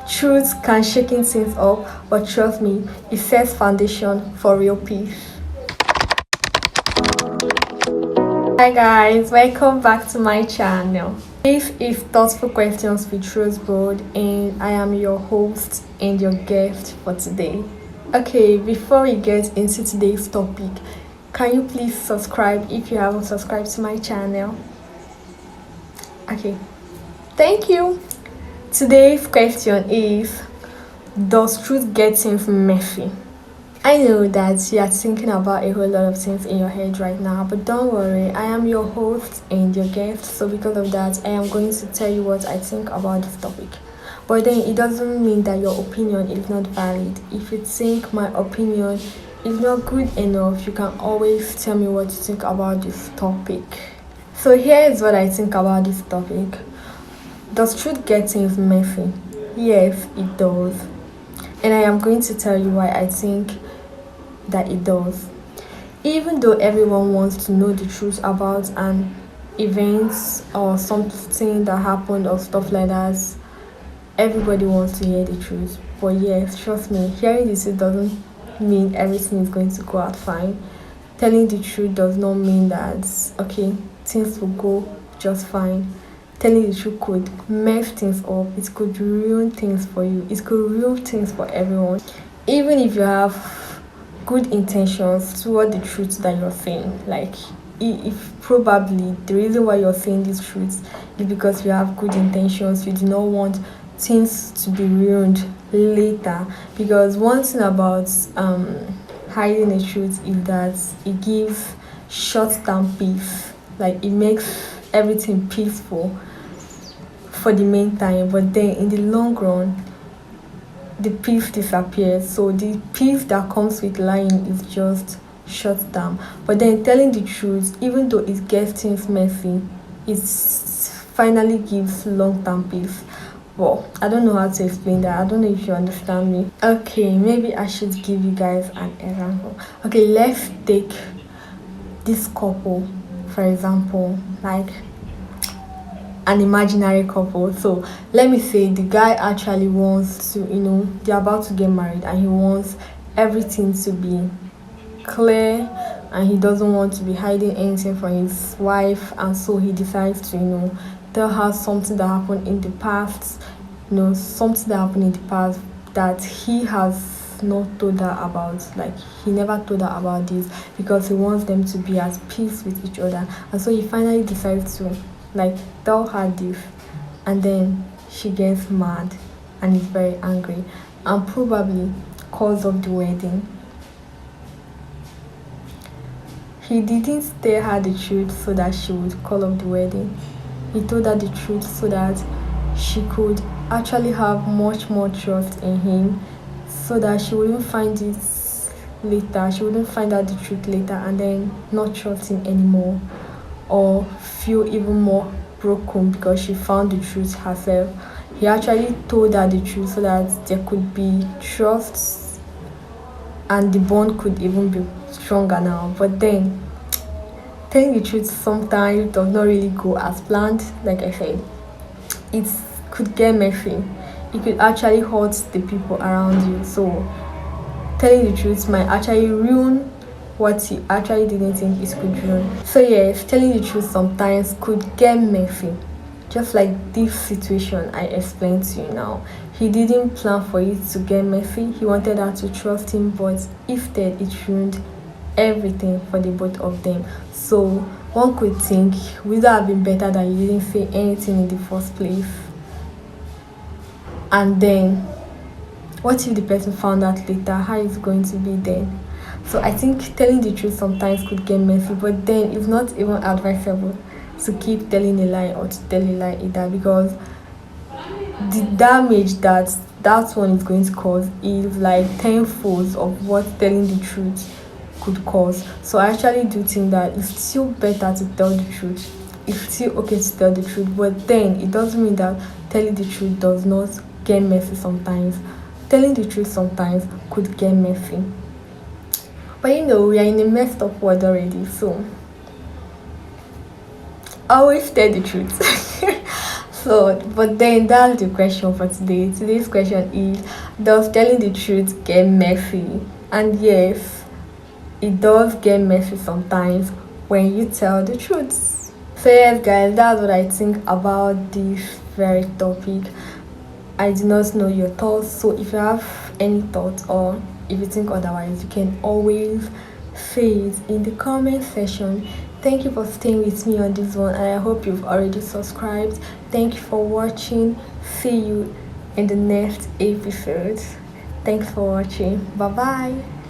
Truth can shaking things up, but trust me, it sets foundation for real peace. Hi guys, welcome back to my channel. This is Thoughtful Questions with Rosebud, and I am your host and your guest for today. Okay, before we get into today's topic, can you please subscribe if you haven't subscribed to my channel? Okay, thank you. Today's question is, does truth get things messy? I know that you are thinking about a whole lot of things in your head right now, but don't worry, I am your host and your guest, so because of that, I am going to tell you what I think about this topic. But then it doesn't mean that your opinion is not valid. If you think my opinion is not good enough, you can always tell me what you think about this topic. So here is what I think about this topic. Does truth get things messy? Yes, it does. And I am going to tell you why I think that it does. Even though everyone wants to know the truth about an event or something that happened or stuff like that, everybody wants to hear the truth. But yes, trust me, hearing the truth doesn't mean everything is going to go out fine. Telling the truth does not mean that, okay, things will go just fine. Telling the truth could mess things up, it could ruin things for you, it could ruin things for everyone. Even if you have good intentions toward the truth that you're saying, like if probably the reason why you're saying this truth is because you have good intentions, you do not want things to be ruined later. Because one thing about hiding the truth is that it gives short-term peace, like it makes everything peaceful for the meantime, but then in the long run the peace disappears. So the peace that comes with lying is just short term, but then telling the truth, even though it gets things messy, it finally gives long-term peace. Well, I don't know how to explain that. I don't know if you understand me. Okay, maybe I should give you guys an example. Okay, let's take this couple for example, like an imaginary couple. So let me say the guy actually wants to, they're about to get married and he wants everything to be clear and he doesn't want to be hiding anything from his wife, and so he decides to tell her something that happened in the past, something that happened in the past that he has not told her about. Like he never told her about this because he wants them to be at peace with each other, and so he finally decides to tell her this, and then she gets mad and is very angry and probably calls off the wedding. He didn't tell her the truth so that she would call off the wedding. He told her the truth so that she could actually have much more trust in him, so that she wouldn't find it later, she wouldn't find out the truth later and then not trust him anymore, or feel even more broken because she found the truth herself. He actually told her the truth so that there could be trust and the bond could even be stronger now. But then telling the truth sometimes does not really go as planned. Like I said, it could get messy. It could actually hurt the people around you. So telling the truth might actually ruin what he actually didn't think it could ruin. So yes, telling the truth sometimes could get messy. Just like this situation I explained to you now. He didn't plan for it to get messy. He wanted her to trust him, but instead it ruined everything for the both of them. So one could think, would it have been better that you didn't say anything in the first place? And then what if the person found out later? How is it going to be then? So I think telling the truth sometimes could get messy, but then it's not even advisable to keep telling a lie or to tell a lie either, because the damage that one is going to cause is like tenfold of what telling the truth could cause. So I actually do think that it's still better to tell the truth. It's still okay to tell the truth, but then it doesn't mean that telling the truth does not get messy sometimes. Telling the truth sometimes could get messy. But we are in a messed up world already, so always tell the truth. So, but then that's the question for today. Today's question is, does telling the truth get messy? And yes, it does get messy sometimes when you tell the truth. So yes guys, that's what I think about this very topic. I do not know your thoughts, so if you have any thoughts or if you think otherwise, you can always say it in the comment section. Thank you for staying with me on this one, and I hope you've already subscribed. Thank you for watching. See you in the next episode. Thanks for watching. Bye bye.